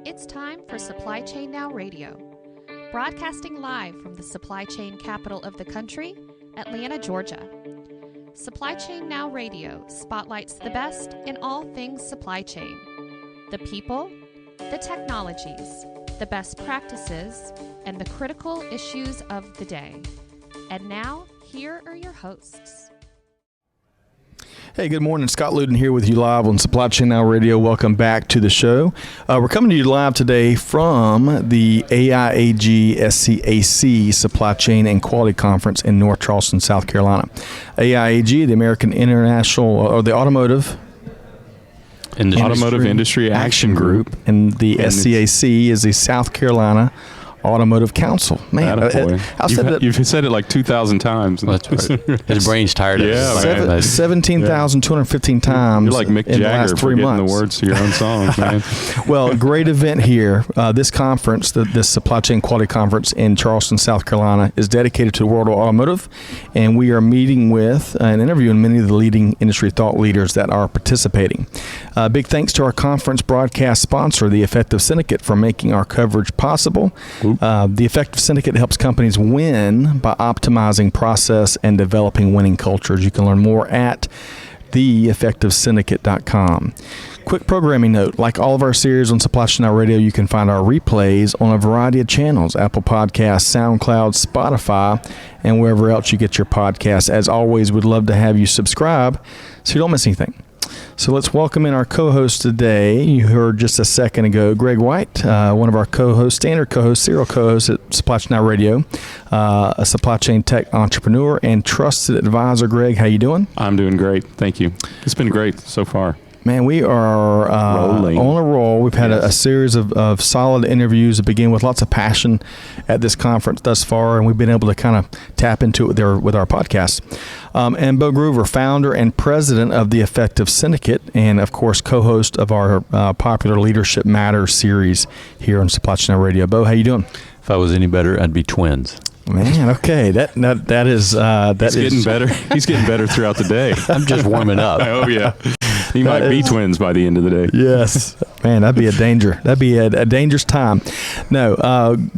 It's time for Supply Chain Now Radio, broadcasting live from the supply chain capital of the country, Atlanta, Georgia. Supply Chain Now Radio spotlights the best in all things supply chain. The people, the technologies, the best practices, and the critical issues of the day. And now, here are your hosts. Hey, good morning. Scott Luden here with you live on Supply Chain Now Radio. Welcome back to the show. We're coming to you live today from the AIAG SCAC Supply Chain and Quality Conference in North Charleston, South Carolina. AIAG, the American International, or the Automotive Industry Action Group. And the SCAC is the South Carolina Automotive Council. Man, you've said it like 2,000 times. Well, that's right. His brain's tired of it. 17,215 times. You're like Mick Jagger forgetting the words to your own songs, man. Well, great event here. This conference, this Supply Chain Quality Conference in Charleston, South Carolina, is dedicated to the world of automotive, and we are meeting with and interviewing many of the leading industry thought leaders that are participating. Big thanks to our conference broadcast sponsor, the Effective Syndicate, for making our coverage possible. The Effective Syndicate helps companies win by optimizing process and developing winning cultures. You can learn more at theeffectivesyndicate.com. Quick programming note, like all of our series on Supply Chain Now Radio, you can find our replays on a variety of channels, Apple Podcasts, SoundCloud, Spotify, and wherever else you get your podcasts. As always, we'd love to have you subscribe so you don't miss anything. So let's welcome in our co-host today. You heard just a second ago, Greg White, one of our co-hosts, standard co-hosts, serial co-hosts at Supply Chain Now Radio, a supply chain tech entrepreneur and trusted advisor. Greg, how you doing? I'm doing great. Thank you. It's been great so far. Man, we are on a roll. We've had a series of solid interviews that begin with lots of passion at this conference thus far, and we've been able to kind of tap into it with our podcast. And Bo Groover, founder and president of the Effective Syndicate, and of course co-host of our popular Leadership Matters series here on Supply Chain Now Radio. Bo, how you doing? If I was any better, I'd be twins. Man, okay, that is getting better. He's getting better throughout the day. I'm just warming up. Oh yeah. He might be twins by the end of the day. Yes. Man, that'd be a danger. That'd be a dangerous time. No,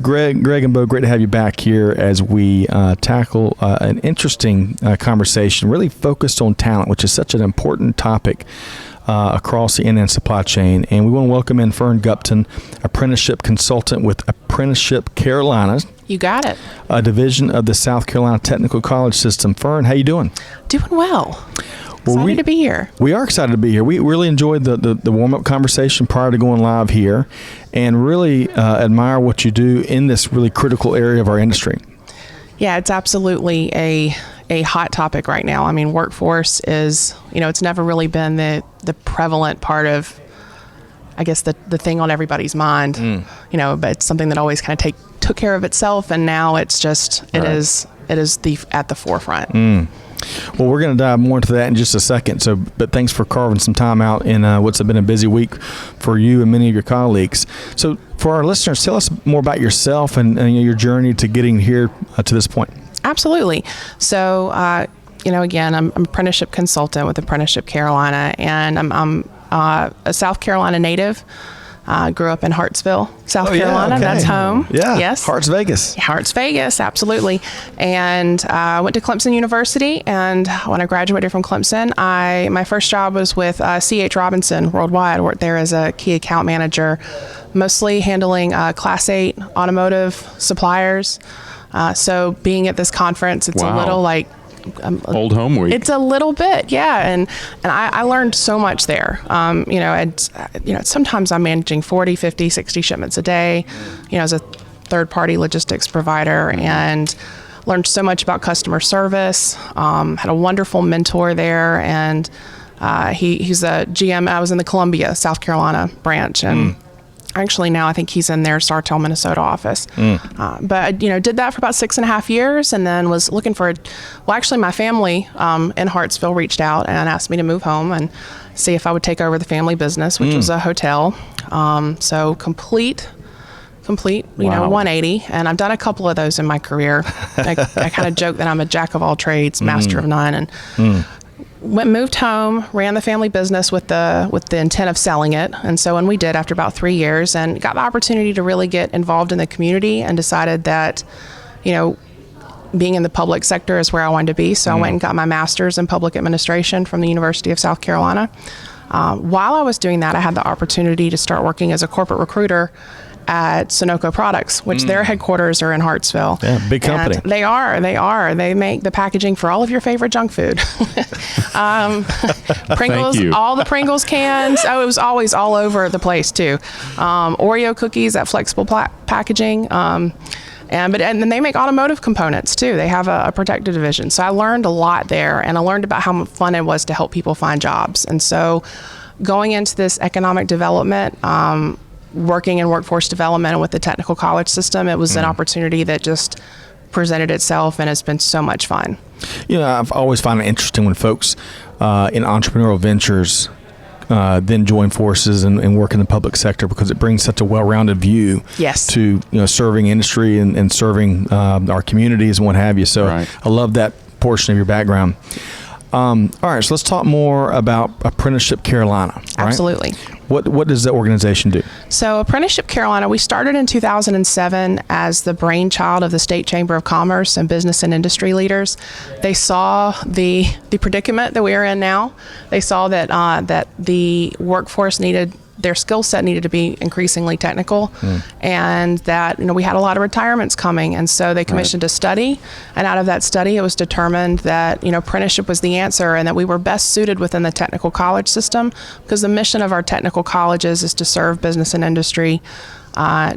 Greg and Bo, great to have you back here as we tackle an interesting conversation, really focused on talent, which is such an important topic across the end-to-end supply chain. And we want to welcome in Fearn Gupton, apprenticeship consultant with Apprenticeship Carolina. You got it. A division of the South Carolina Technical College System. Fearn, how you doing? Doing well. Excited to be here. We are excited to be here. We really enjoyed the warm-up conversation prior to going live here, and really admire what you do in this really critical area of our industry. Yeah, it's absolutely a hot topic right now. I mean, workforce is, it's never really been the prevalent part of, I guess, the thing on everybody's mind, but it's something that always kind of took care of itself, and now it's just, it is at the forefront. Well, we're going to dive more into that in just a second. But thanks for carving some time out in what's been a busy week for you and many of your colleagues. So for our listeners, tell us more about yourself and your journey to getting here to this point. Absolutely. So, again, I'm an apprenticeship consultant with Apprenticeship Carolina, and I'm a South Carolina native. Grew up in Hartsville, South Carolina. Okay. That's home. Yeah. Yes. Hearts Vegas. Hearts Vegas, absolutely. And I went to Clemson University, and when I graduated from Clemson, my first job was with C.H. Robinson Worldwide. I worked there as a key account manager, mostly handling Class 8 automotive suppliers. So being at this conference, it's a little like old home week. It's a little bit, yeah, and I learned so much there. Sometimes I'm managing 40, 50, 60 shipments a day, as a third-party logistics provider, and learned so much about customer service. Had a wonderful mentor there, and he's a GM. I was in the Columbia, South Carolina branch, and actually now I think he's in their Sartell, Minnesota office. But I, did that for about 6.5 years, and then was looking for actually my family in Hartsville reached out and asked me to move home and see if I would take over the family business, which was a hotel. So complete 180. And I've done a couple of those in my career. I kind of joke that I'm a jack of all trades, master of none, and moved home, ran the family business with the intent of selling it. And so when we did, after about 3 years, and got the opportunity to really get involved in the community, and decided that, being in the public sector is where I wanted to be. So I went and got my master's in public administration from the University of South Carolina. While I was doing that, I had the opportunity to start working as a corporate recruiter at Sunoco Products, which their headquarters are in Hartsville. Yeah, big company. And they are. They make the packaging for all of your favorite junk food. Pringles, Thank you. all the Pringles cans. Oh, it was always all over the place too. Oreo cookies, that flexible packaging. And then they make automotive components too. They have a protective division. So I learned a lot there, and I learned about how fun it was to help people find jobs. And so going into this economic development, working in workforce development and with the technical college system, it was an opportunity that just presented itself, and it's been so much fun. I've always found it interesting when folks in entrepreneurial ventures then join forces and work in the public sector, because it brings such a well-rounded view to serving industry and serving our communities and what have you. So Right. I love that portion of your background. All right, so let's talk more about Apprenticeship Carolina. Right? Absolutely. What does the organization do? So Apprenticeship Carolina, we started in 2007 as the brainchild of the State Chamber of Commerce and business and industry leaders. They saw the predicament that we are in now. They saw that that the workforce their skill set needed to be increasingly technical, and that we had a lot of retirements coming, and so they commissioned a study, and out of that study it was determined that apprenticeship was the answer, and that we were best suited within the technical college system, because the mission of our technical colleges is to serve business and industry,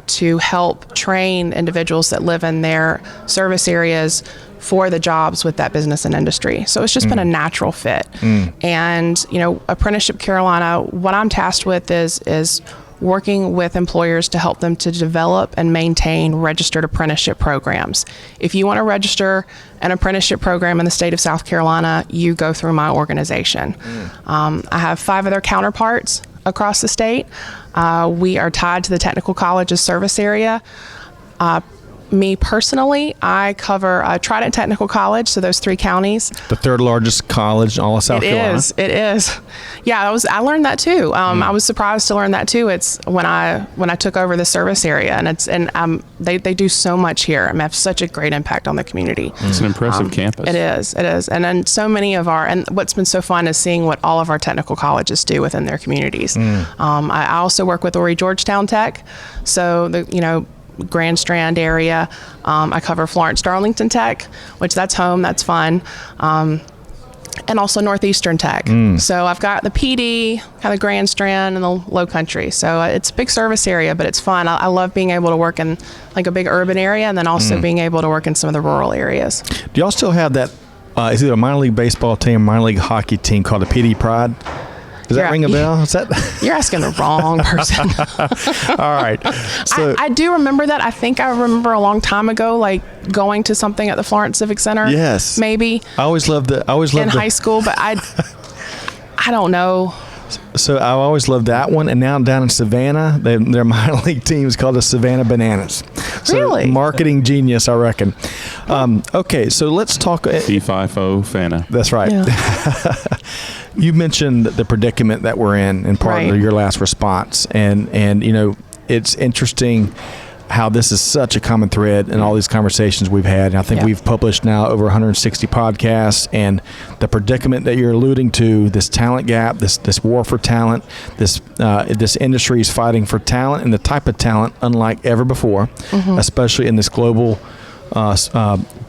to help train individuals that live in their service areas for the jobs with that business and industry. So it's just been a natural fit. And, Apprenticeship Carolina, what I'm tasked with is working with employers to help them to develop and maintain registered apprenticeship programs. If you want to register an apprenticeship program in the state of South Carolina, you go through my organization. I have 5 other counterparts across the state. We are tied to the technical college's service area. Me personally, I cover Trident Technical College, so those 3 counties. The 3rd largest college in all of South Carolina. It is. Yeah, I learned that too. I was surprised to learn that too. It's when I took over the service area, and they do so much here. Have such a great impact on the community. It's an impressive campus. It is, and then so many of and what's been so fun is seeing what all of our technical colleges do within their communities. I also work with Horry Georgetown Tech, so Grand Strand area. I cover Florence Darlington Tech, which that's home, that's fun. And also Northeastern Tech. So I've got the PD, kind of Grand Strand, and the Low Country. So it's a big service area, but it's fun. I love being able to work in like a big urban area, and then also being able to work in some of the rural areas. Do y'all still have that? Is it a minor league baseball team, minor league hockey team called the PD Pride? Does that ring a bell? Is that? You're asking the wrong person. All right. So I do remember that. I think I remember a long time ago, like going to something at the Florence Civic Center. Yes. Maybe. I always loved in high school, but I don't know. So I always loved that one. And now down in Savannah, their minor league team is called the Savannah Bananas. So really? Marketing genius, I reckon. Okay, so let's talk. FIFO Fana. That's right. Yeah. You mentioned the predicament that we're in part of your last response. And it's interesting how this is such a common thread in all these conversations we've had. And I think we've published now over 160 podcasts, and the predicament that you're alluding to, this talent gap, this war for talent, this industry is fighting for talent, and the type of talent unlike ever before, especially in this global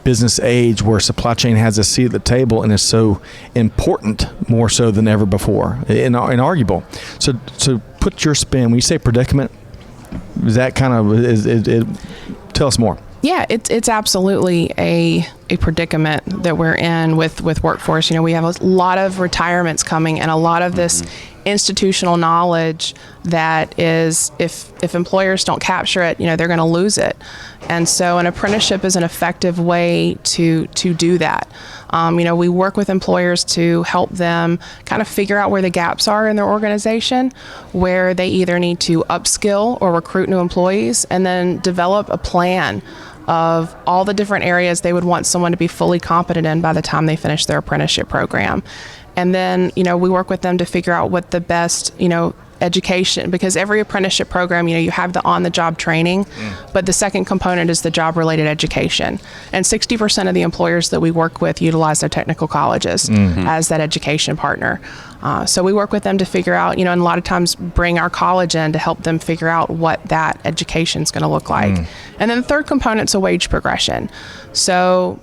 business age where supply chain has a seat at the table and is so important, more so than ever before, inarguable. So put your spin. When you say predicament, is that kind of tell us more? Yeah, it's absolutely a predicament that we're in with workforce. We have a lot of retirements coming, and a lot of this institutional knowledge that is, if employers don't capture it, they're going to lose it. And so an apprenticeship is an effective way to do that. We work with employers to help them kind of figure out where the gaps are in their organization, where they either need to upskill or recruit new employees, and then develop a plan of all the different areas they would want someone to be fully competent in by the time they finish their apprenticeship program. And then, we work with them to figure out what the best, education, because every apprenticeship program, you have the on-the-job training, but the second component is the job-related education. And 60% of the employers that we work with utilize their technical colleges as that education partner. So we work with them to figure out, and a lot of times bring our college in to help them figure out what that education is going to look like. And then the third component is a wage progression. So,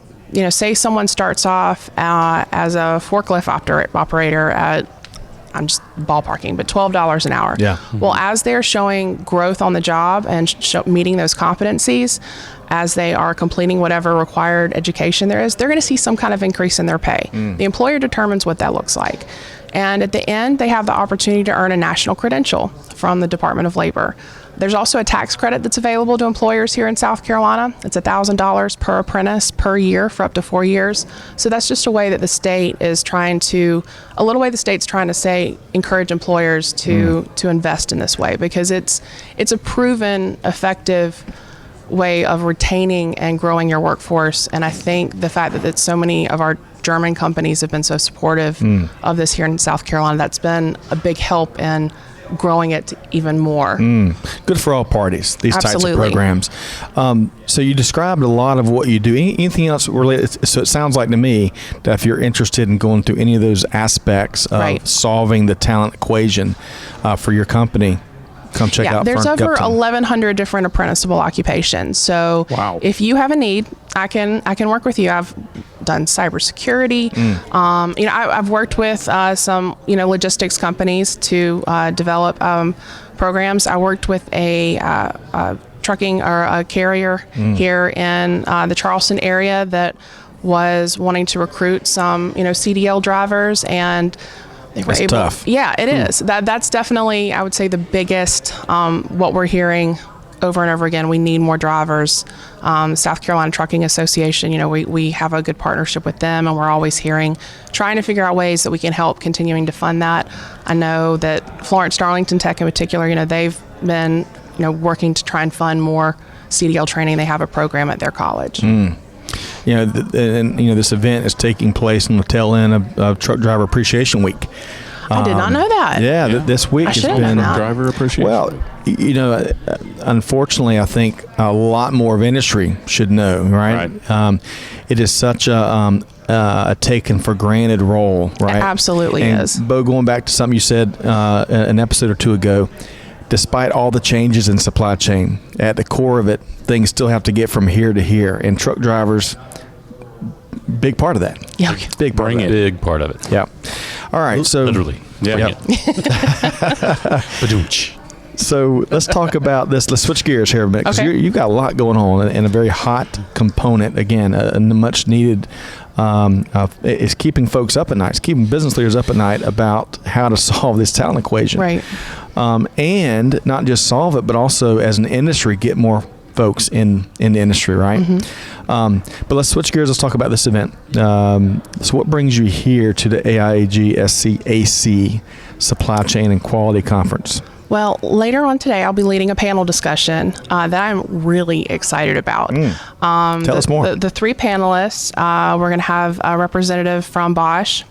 say someone starts off as a forklift operator at, I'm just ballparking, but $12 an hour. Yeah. Well, as they're showing growth on the job and meeting those competencies, as they are completing whatever required education there is, they're going to see some kind of increase in their pay. The employer determines what that looks like. And at the end, they have the opportunity to earn a national credential from the Department of Labor. There's also a tax credit that's available to employers here in South Carolina. It's $1,000 per apprentice per year for up to 4 years. So that's just a way that the state is trying to, say, encourage employers to invest in this way, because it's a proven effective way of retaining and growing your workforce. And I think the fact that so many of our German companies have been so supportive of this here in South Carolina, that's been a big help in growing it even more. Good for all parties, these Absolutely. types of programs. So you described a lot of what you do. Anything else related? So it sounds like to me that if you're interested in going through any of those aspects of solving the talent equation for your company, come check out there's Fearn over Gupton. 1,100 different apprenticeable occupations. So if you have a need, I can work with you. I've done cybersecurity. I've worked with some logistics companies to develop programs. I worked with a trucking or a carrier here in the Charleston area that was wanting to recruit some CDL drivers, and they were able. Tough. Yeah, it is. That's definitely, I would say, the biggest what we're hearing over and over again. We need more drivers. South Carolina Trucking Association, we have a good partnership with them, and we're always trying to figure out ways that we can help continuing to fund that. I know that Florence Darlington Tech in particular, they've been working to try and fund more CDL training. They have a program at their college. This event is taking place on the tail end of Truck Driver Appreciation Week. I did not know that. This week has been Driver Appreciation. Well, unfortunately, I think a lot more of industry should know, right? It is such a taken for granted role, right? It absolutely is. Bo, going back to something you said an episode or two ago, despite all the changes in supply chain, at the core of it, things still have to get from here to here, and truck drivers, big part of that. Yeah, big part of it. Big part of it. Yeah. All right. So literally. Yeah. So let's talk about this. Let's switch gears here a minute, because Okay. you've got a lot going on, and a very hot component. Again, a much needed. It's keeping folks up at night. It's keeping business leaders up at night about how to solve this talent equation. Right. And not just solve it, but also as an industry get more folks in the industry, right? But let's switch gears. Let's talk about this event. So what brings you here to the AIAG SCAC Supply Chain and Quality Conference? Well, later on today, I'll be leading a panel discussion that I'm really excited about. Tell us more. The three panelists, we're going to have a representative from Bosch,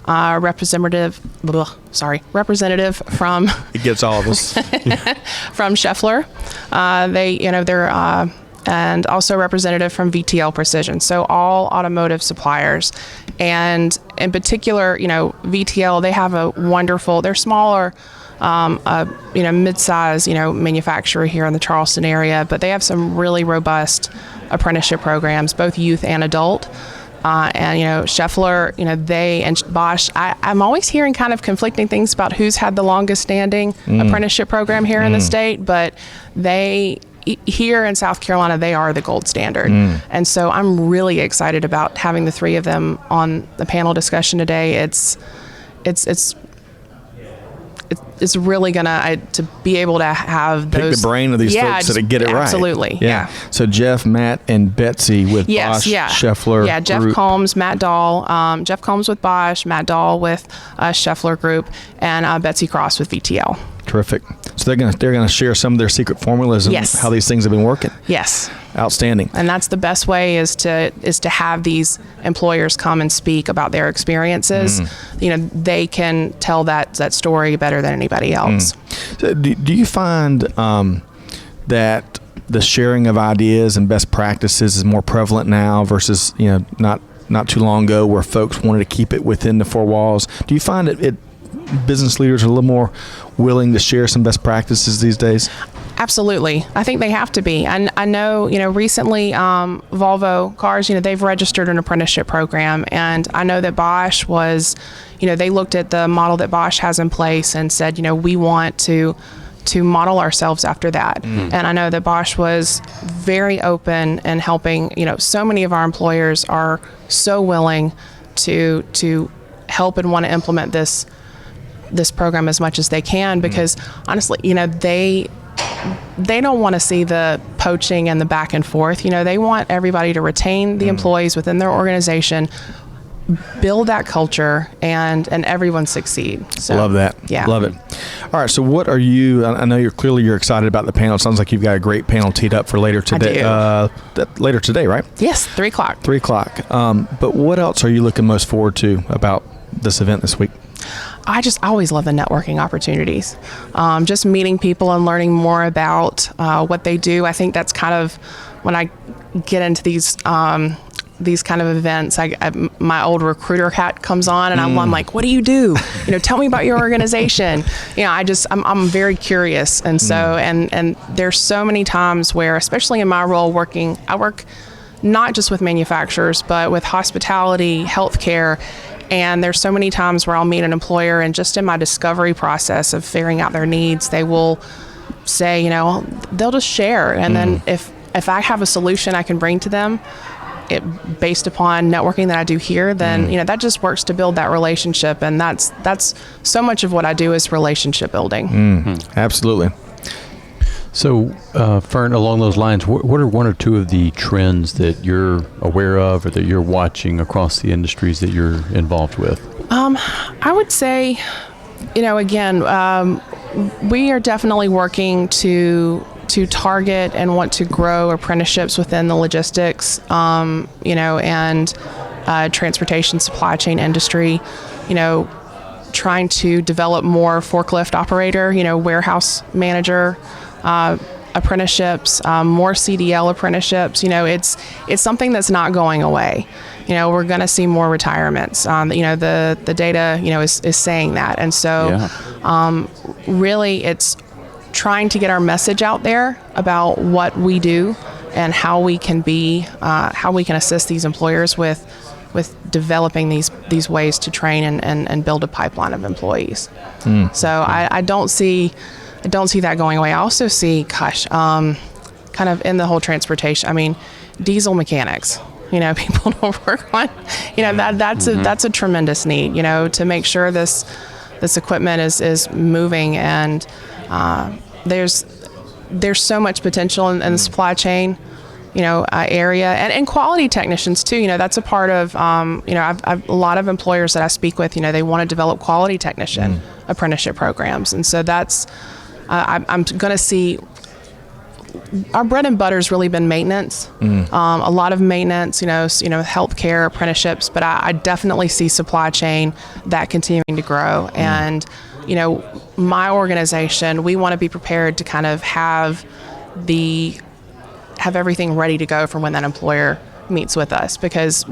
representative from It gets all of us. from Scheffler. They're and also a representative from VTL Precision. So all automotive suppliers, and in particular, VTL. They have a wonderful. They're smaller. Mid-size, manufacturer here in the Charleston area, but they have some really robust apprenticeship programs, both youth and adult. And Scheffler, they and Bosch. I'm always hearing kind of conflicting things about who's had the longest standing apprenticeship program here in the state, but here in South Carolina, they are the gold standard. And so I'm really excited about having the three of them on the panel discussion today. It's really gonna to be able to have those. Pick the brain of these folks that get it right. Absolutely, yeah. So Jeff, Matt, and Betsy with Bosch, Scheffler. Yeah, Jeff Group. Combs, Matt Dahl. Jeff Combs with Bosch, Matt Dahl with Scheffler Group, and Betsy Cross with VTL. Terrific. So they're gonna share some of their secret formulas and Yes. how these things have been working. Yes. Outstanding. And that's the best way is to have these employers come and speak about their experiences. They can tell that story better than anybody else. So do you find that the sharing of ideas and best practices is more prevalent now versus not too long ago where folks wanted to keep it within the four walls? Do you find it business leaders are a little more willing to share some best practices these days? Absolutely. I think they have to be. And I know, recently Volvo Cars, they've registered an apprenticeship program. And I know that Bosch was, they looked at the model that Bosch has in place and said, we want to model ourselves after that. And I know that Bosch was very open and helping, so many of our employers are so willing to help and want to implement this program as much as they can, because honestly, they don't want to see the poaching and the back and forth. They want everybody to retain the employees within their organization, build that culture, and everyone succeed. So, love that. Yeah. Love it. All right. So what are you, I know you're excited about the panel. It sounds like you've got a great panel teed up for later today. Later today, right? Yes. 3:00. 3:00. But what else are you looking most forward to about this event this week? I always love the networking opportunities. Just meeting people and learning more about what they do. I think that's kind of when I get into these kind of events, my old recruiter hat comes on, and I'm like, what do you do? Tell me about your organization. I'm very curious. And so, and there's so many times where, especially in my role I work not just with manufacturers, but with hospitality, healthcare. And there's so many times where I'll meet an employer, and just in my discovery process of figuring out their needs, they will say, they'll just share. And then if I have a solution I can bring to them, based upon networking that I do here, then that just works to build that relationship. And that's so much of what I do is relationship building. Absolutely. So, Fearn, along those lines, what are one or two of the trends that you're aware of or that you're watching across the industries that you're involved with? I would say, again, we are definitely working to target and want to grow apprenticeships within the logistics, and transportation supply chain industry, trying to develop more forklift operator, warehouse manager, apprenticeships, more CDL apprenticeships. It's something that's not going away. We're going to see more retirements. The data, is saying that. And so, really it's trying to get our message out there about what we do and how we can assist these employers with developing these ways to train and build a pipeline of employees. So I don't see that going away. I also see, kind of in the whole transportation, diesel mechanics, people don't work on, that's a tremendous need, to make sure this equipment is moving. And there's so much potential in the supply chain, area, and quality technicians too. That's a part of, I've a lot of employers that I speak with, they want to develop quality technician apprenticeship programs. And so that's, I'm going to see, our bread and butter has really been maintenance, a lot of maintenance, healthcare apprenticeships, but I definitely see supply chain that continuing to grow. And, my organization, we want to be prepared to kind of have everything ready to go for when that employer meets with us, because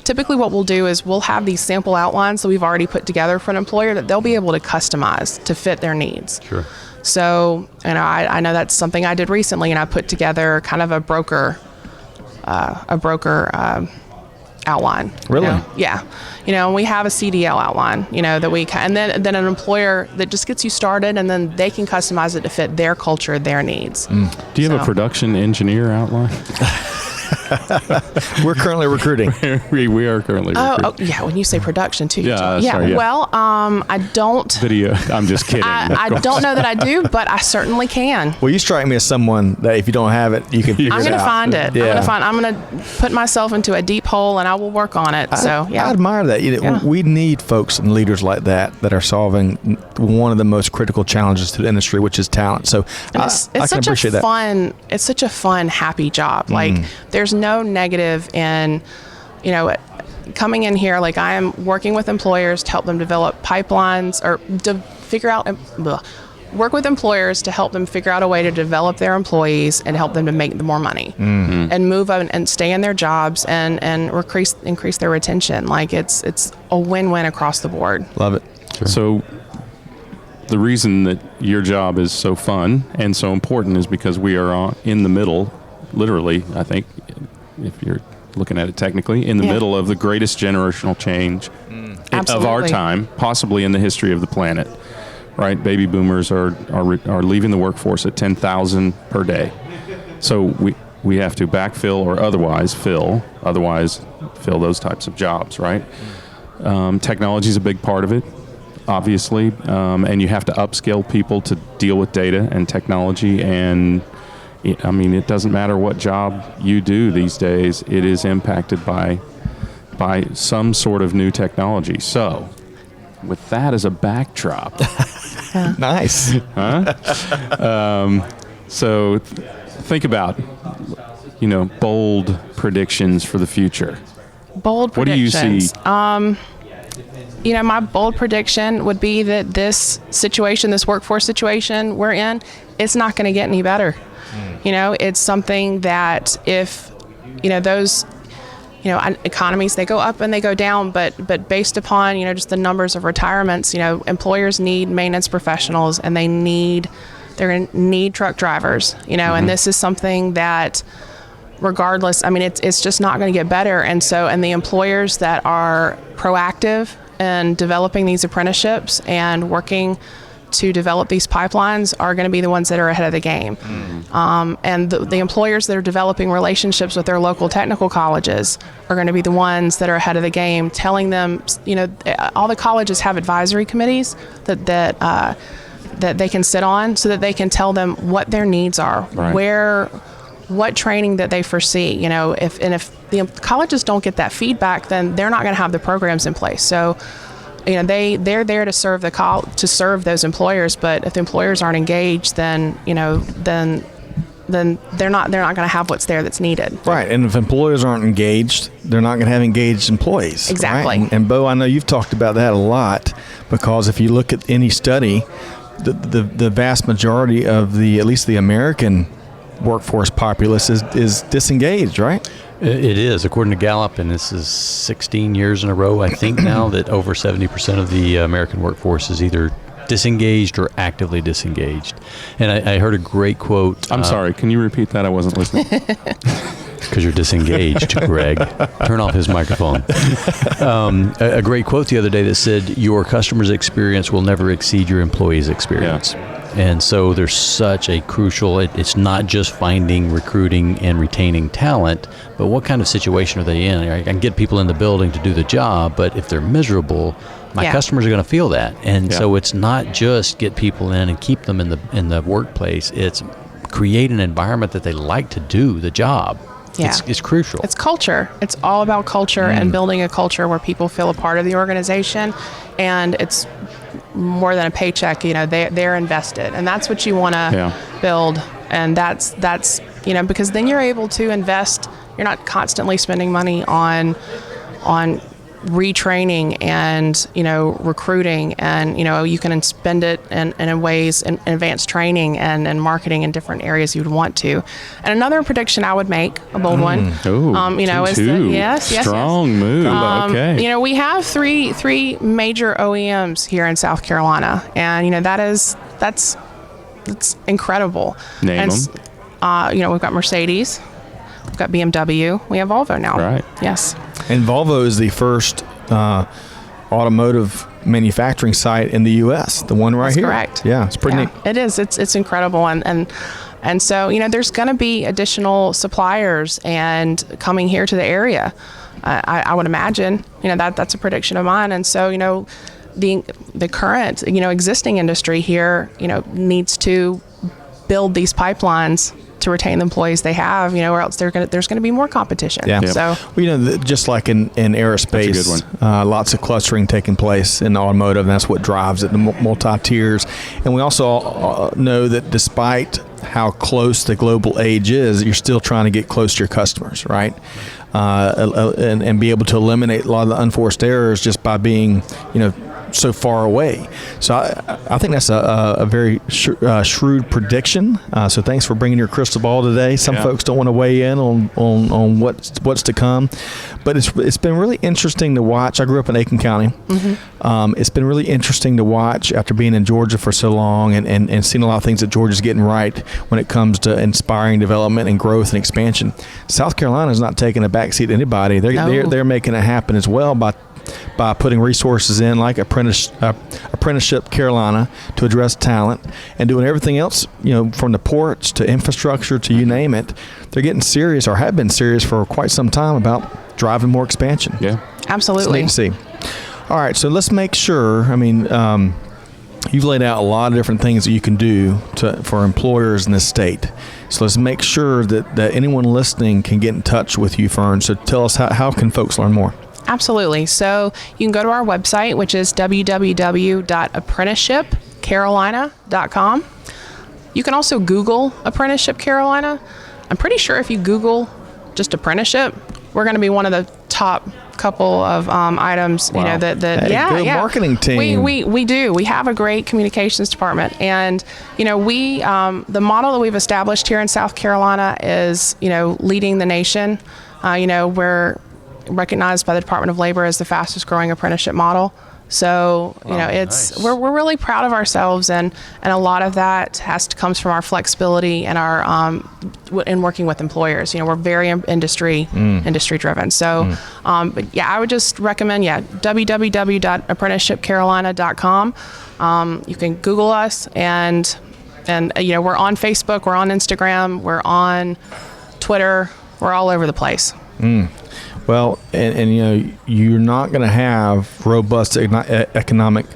typically what we'll do is we'll have these sample outlines that we've already put together for an employer that they'll be able to customize to fit their needs. Sure. So, I know that's something I did recently, and I put together kind of a broker outline. Really? Yeah. We have a CDL outline, that we can, and then an employer that just gets you started, and then they can customize it to fit their culture, their needs. Do you have a production engineer outline? We're currently recruiting. we are currently recruiting. Oh, yeah. When you say production, too. Yeah, sorry, yeah. Well, I don't. Video. I'm just kidding. I don't know that I do, but I certainly can. Well, you strike me as someone that if you don't have it, you can figure I'm it going to out. find it. Yeah. I'm going to put myself into a deep hole, and I will work on it. So, yeah. I admire that. Yeah. We need folks and leaders like that are solving one of the most critical challenges to the industry, which is talent. So And I can such appreciate a that. it's such a fun, happy job. Like, there's no negative in, coming in here. Like, I am working with employers to help them develop pipelines or to figure out, work with employers to help them figure out a way to develop their employees and help them to make more money and move on and stay in their jobs and increase their retention. Like, it's a win-win across the board. Love it. Sure. So the reason that your job is so fun and so important is because we are in the middle, literally, I think, if you're looking at it technically, in the middle of the greatest generational change of our time, possibly in the history of the planet. Right? Baby boomers are leaving the workforce at 10,000 per day. So we have to backfill or otherwise fill those types of jobs, right? Technology is a big part of it, obviously, and you have to upskill people to deal with data and technology. And it doesn't matter what job you do these days; it is impacted by some sort of new technology. So, with that as a backdrop, Nice. so think about bold predictions for the future. Bold What do you predictions. see? My bold prediction would be that this workforce situation we're in, it's not going to get any better. It's something that if, those, economies, they go up and they go down, but based upon, just the numbers of retirements, employers need maintenance professionals and they're going to need truck drivers, and this is something that regardless, it's just not going to get better. And the employers that are proactive in developing these apprenticeships and working to develop these pipelines are going to be the ones that are ahead of the game. And the employers that are developing relationships with their local technical colleges are going to be the ones that are ahead of the game, telling them, all the colleges have advisory committees that they can sit on so that they can tell them what their needs are, right. what training that they foresee. If the colleges don't get that feedback, then they're not going to have the programs in place. So they're there to serve those employers, but if the employers aren't engaged, then they're not going to have what's there that's needed. Right, and if employers aren't engaged, they're not going to have engaged employees. Exactly. Right? And Bo, I know you've talked about that a lot, because if you look at any study, the vast majority of at least the American workforce populace is disengaged, right? It is, according to Gallup, and this is 16 years in a row, I think now, that over 70% of the American workforce is either disengaged or actively disengaged. And I heard a great quote. I'm sorry, can you repeat that? I wasn't listening. Because you're disengaged, Greg. Turn off his microphone. A great quote the other day that said, your customer's experience will never exceed your employee's experience. Yeah. And so there's such a crucial, it's not just finding, recruiting, and retaining talent, but what kind of situation are they in? I can get people in the building to do the job, but if they're miserable, my customers are going to feel that. And so it's not just get people in and keep them in the workplace. It's create an environment that they like to do the job. Yeah. It's crucial. It's culture. It's all about culture and building a culture where people feel a part of the organization, and it's more than a paycheck. They're invested, and that's what you want to build. And that's because then you're able to invest. You're not constantly spending money on retraining and recruiting, and you can spend it in ways in advanced training and marketing in different areas you'd want to. And another prediction I would make, a bold one, is that strong move. Okay. We have three major OEMs here in South Carolina, and that's incredible. Name them. We've got Mercedes, we've got BMW, we have Volvo now. Right. Yes. And Volvo is the first automotive manufacturing site in the U.S., the one right That's here. Correct. Yeah, it's pretty neat. It is. It's incredible. And And so, there's going to be additional suppliers and coming here to the area. I would imagine, that's a prediction of mine. And so, the current, existing industry here, needs to build these pipelines to retain the employees they have, or else there's going to be more competition. Yeah. So, well, just like in aerospace, that's a good one. Lots of clustering taking place in automotive, and that's what drives it, the multi-tiers. And we also know that despite how close the global age is, you're still trying to get close to your customers, right? And be able to eliminate a lot of the unforced errors just by being, so far away. So I think that's a very shrewd prediction. So thanks for bringing your crystal ball today. Some folks don't want to weigh in on what's to come, but it's been really interesting to watch. I grew up in Aiken County. Mm-hmm. It's been really interesting to watch after being in Georgia for so long and seeing a lot of things that Georgia's getting right when it comes to inspiring development and growth and expansion. South Carolina's not taking a backseat to anybody. They're making it happen as well by putting resources in like Apprenticeship Carolina to address talent and doing everything else, from the ports to infrastructure to you name it. They're getting serious, or have been serious for quite some time, about driving more expansion. Yeah, absolutely. It's neat to see. All right, so let's make sure, you've laid out a lot of different things that you can do for employers in this state. So let's make sure that anyone listening can get in touch with you, Fearn. So tell us, how can folks learn more? Absolutely. So you can go to our website, which is www.apprenticeshipcarolina.com. You can also Google Apprenticeship Carolina. I'm pretty sure if you Google just apprenticeship, we're going to be one of the top couple of items. Wow. Good marketing team. We do. We have a great communications department, and we the model that we've established here in South Carolina is leading the nation. We're recognized by the Department of Labor as the fastest growing apprenticeship model. So, nice. we're really proud of ourselves, and a lot of that comes from our flexibility and our in working with employers. We're very industry driven. So, but yeah, I would just recommend www.apprenticeshipcarolina.com. You can Google us, and we're on Facebook, we're on Instagram, we're on Twitter, we're all over the place. Well, and you're not going to have robust economic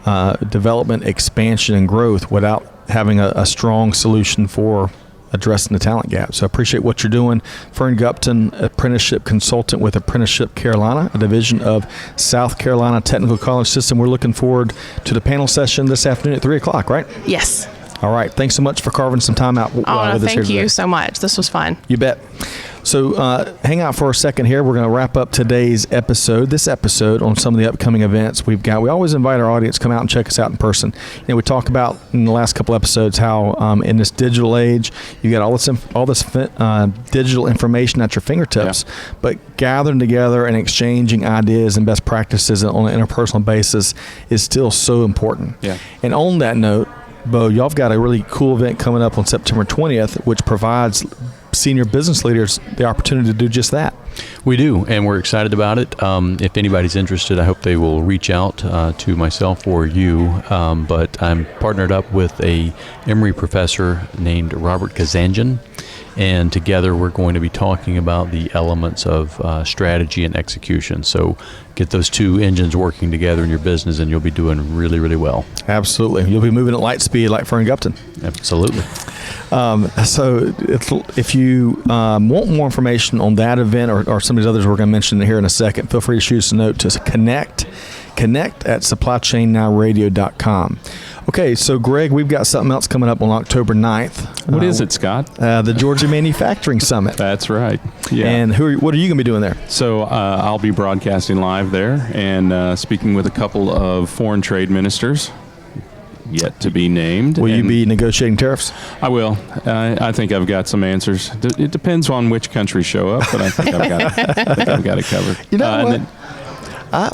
development, expansion, and growth without having a strong solution for addressing the talent gap. So I appreciate what you're doing. Fearn Gupton, apprenticeship consultant with Apprenticeship Carolina, a division of South Carolina Technical College System. We're looking forward to the panel session this afternoon at 3 o'clock, right? Yes. All right. Thanks so much for carving some time out with us here thank you today. so much. This was fun. You bet. So hang out for a second here. We're going to wrap up today's episode. This episode on some of the upcoming events we've got. We always invite our audience to come out and check us out in person. We talk about in the last couple episodes how in this digital age, you got all this digital information at your fingertips, but gathering together and exchanging ideas and best practices on an interpersonal basis is still so important. Yeah. And on that note, Bo, y'all have got a really cool event coming up on September 20th, which provides senior business leaders the opportunity to do just that. We do, and we're excited about it. If anybody's interested, I hope they will reach out to myself or you. But I'm partnered up with a Emory professor named Robert Kazanjian, and together we're going to be talking about the elements of strategy and execution. So get those two engines working together in your business, and you'll be doing really, really well. Absolutely. You'll be moving at light speed like Fearn Gupton. Absolutely. So if you want more information on that event or some of these others we're going to mention here in a second, feel free to shoot us a note to connect at supplychainnowradio.com. Okay, so Greg, we've got something else coming up on October 9th. What is it, Scott? The Georgia Manufacturing Summit. That's right. Yeah. And what are you going to be doing there? So I'll be broadcasting live there and speaking with a couple of foreign trade ministers yet to be named. Will you be negotiating tariffs? I will. I think I've got some answers. It depends on which countries show up, but I think I've got it covered. You know what?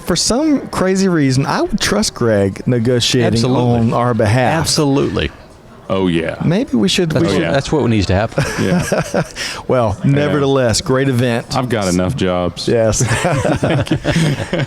For some crazy reason, I would trust Greg negotiating on our behalf. Absolutely. Oh, yeah. Maybe we should. That's what needs to happen. Yeah. Well, nevertheless, great event. I've got enough jobs. Yes.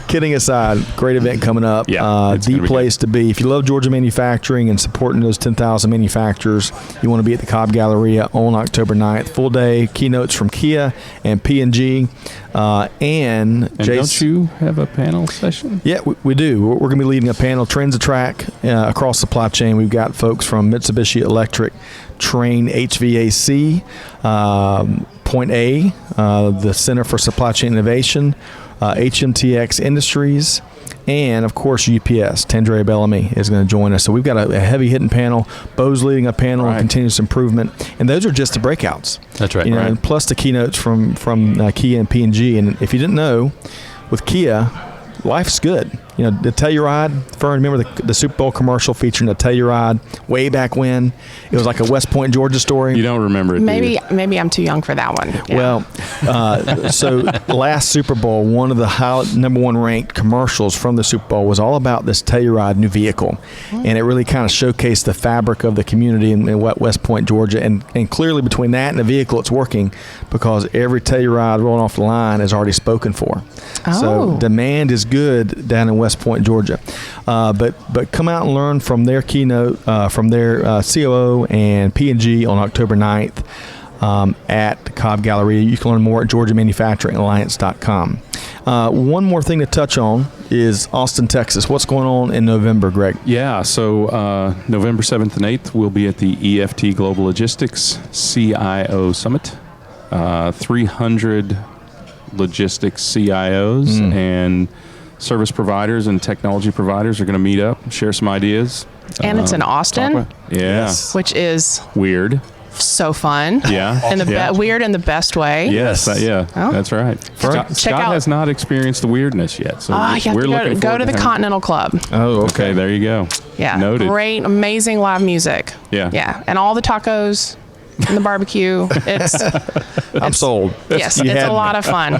Kidding aside, great event coming up. Yeah, it's the gonna be place to be. If you love Georgia manufacturing and supporting those 10,000 manufacturers, you want to be at the Cobb Galleria on October 9th. Full day keynotes from Kia and P&G. And don't you have a panel session? Yeah, we do. We're going to be leading a panel, Trends of Track, across supply chain. We've got folks from Mitsubishi Electric, Train HVAC, Point A, the Center for Supply Chain Innovation, HMTX Industries, and, of course, UPS. Tandrea Bellamy is going to join us. So we've got a heavy-hitting panel. Bo's leading a panel on continuous improvement. And those are just the breakouts. That's right. And plus the keynotes from Kia and P&G. And if you didn't know, with Kia, life's good. You know, the Telluride, Fearn, remember the Super Bowl commercial featuring the Telluride way back when? It was like a West Point, Georgia story. You don't remember it, Maybe I'm too young for that one. Yeah. Well, so last Super Bowl, one of the number one ranked commercials from the Super Bowl was all about this Telluride new vehicle. And it really kind of showcased the fabric of the community in West Point, Georgia. And clearly between that and the vehicle, it's working because every Telluride rolling off the line is already spoken for. Oh. So demand is good down in West Point, Georgia. But come out and learn from their keynote, from their COO and P&G on October 9th at the Cobb Galleria. You can learn more at GeorgiaManufacturingAlliance.com. One more thing to touch on is Austin, Texas. What's going on in November, Greg? Yeah, so November 7th and 8th, we'll be at the EFT Global Logistics CIO Summit. 300 logistics CIOs and service providers and technology providers are going to meet up, share some ideas. And it's in Austin, Yes. which is Weird. so fun. Yeah. In the weird in the best way. Yes. Oh. That's right. Scott out- has not experienced the weirdness yet, so You have we're to looking go to the him. Continental Club. Oh, Okay, there you go. Yeah. Noted. Great, amazing live music. Yeah. Yeah. And all the tacos and the barbecue. I'm sold. Yes, You it's had a me. lot of fun.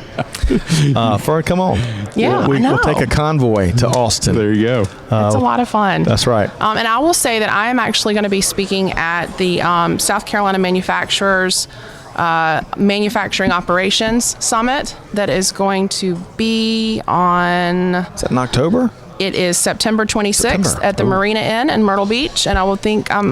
Fearn, come on. Yeah, We'll I know. take a convoy to Austin. There you go. It's a lot of fun. That's right. And I will say that I am actually going to be speaking at the South Carolina Manufacturers Manufacturing Operations Summit that is going to be on... Is that in October? It is September 26th at the Marina Inn in Myrtle Beach, and I will think at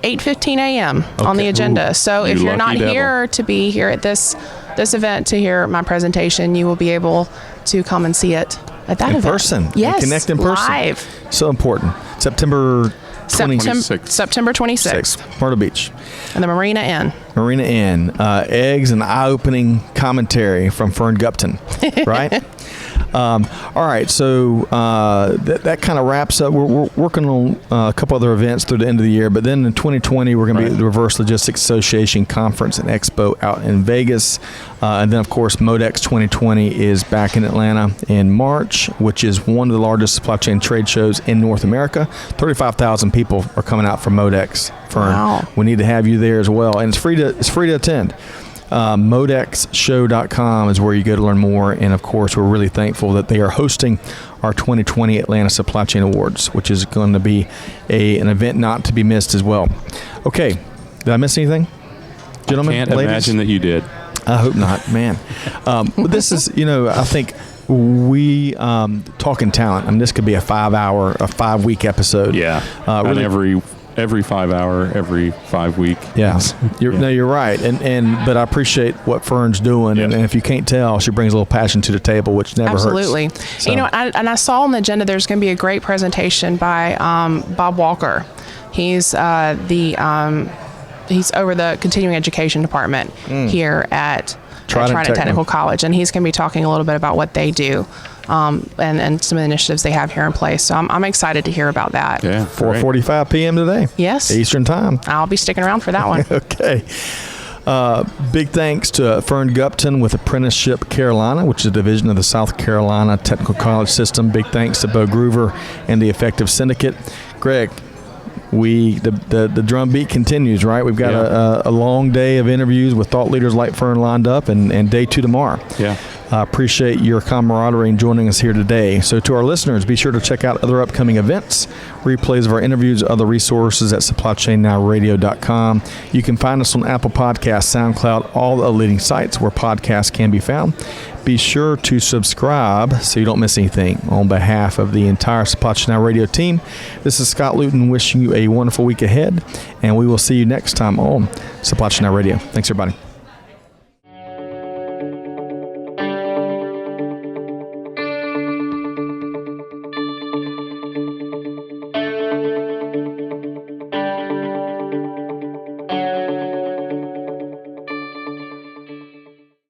8:15 a.m. on the agenda. So if you're not lucky here to be here at this event to hear my presentation, you will be able to come and see it at that In event. person. Yes, Connect in person. live. So important. September 26th. September 26th, Myrtle Beach. at the Marina Inn. Marina Inn. Eggs and eye-opening commentary from Fearn Gupton, right? All right, so that kind of wraps up. We're working on a couple other events through the end of the year, but then in 2020, we're going to be at the Reverse Logistics Association Conference and Expo out in Vegas. And then, of course, Modex 2020 is back in Atlanta in March, which is one of the largest supply chain trade shows in North America. 35,000 people are coming out for Modex. Fearn. Wow. We need to have you there as well, and it's free to attend. modexshow.com is where you go to learn more, and of course we're really thankful that they are hosting our 2020 Atlanta Supply Chain Awards, which is going to be an event not to be missed as well. Okay, did I miss anything, gentlemen? Can't ladies? imagine that you did. I hope not, man. But this is, I think we talking talent. I mean, this could be a 5-week episode. Yeah. Really, And every 5 hour, every 5 week. yeah, you're right, but I appreciate what Fearn's doing, and if you can't tell, she brings a little passion to the table, which never Absolutely. hurts. So- I saw on the agenda there's going to be a great presentation by Bob Walker. He's he's over the continuing education department here at Trident Technical College, and he's going to be talking a little bit about what they do. And some of the initiatives they have here in place. So I'm excited to hear about that. Yeah. 4:45 p.m. today. Yes. Eastern time. I'll be sticking around for that one. Okay. Big thanks to Fearn Gupton with Apprenticeship Carolina, which is a division of the South Carolina Technical College System. Big thanks to Bo Groover and the Effective Syndicate. Greg, the drumbeat continues, right? We've got a long day of interviews with thought leaders like Fearn lined up, and day 2 tomorrow. Yeah. Appreciate your camaraderie in joining us here today. So to our listeners, be sure to check out other upcoming events, replays of our interviews, other resources at supplychainnowradio.com. You can find us on Apple Podcasts, SoundCloud, all the leading sites where podcasts can be found. Be sure to subscribe so you don't miss anything. On behalf of the entire Supply Chain Now Radio team, this is Scott Luton wishing you a wonderful week ahead, and we will see you next time on Supply Chain Now Radio. Thanks, everybody.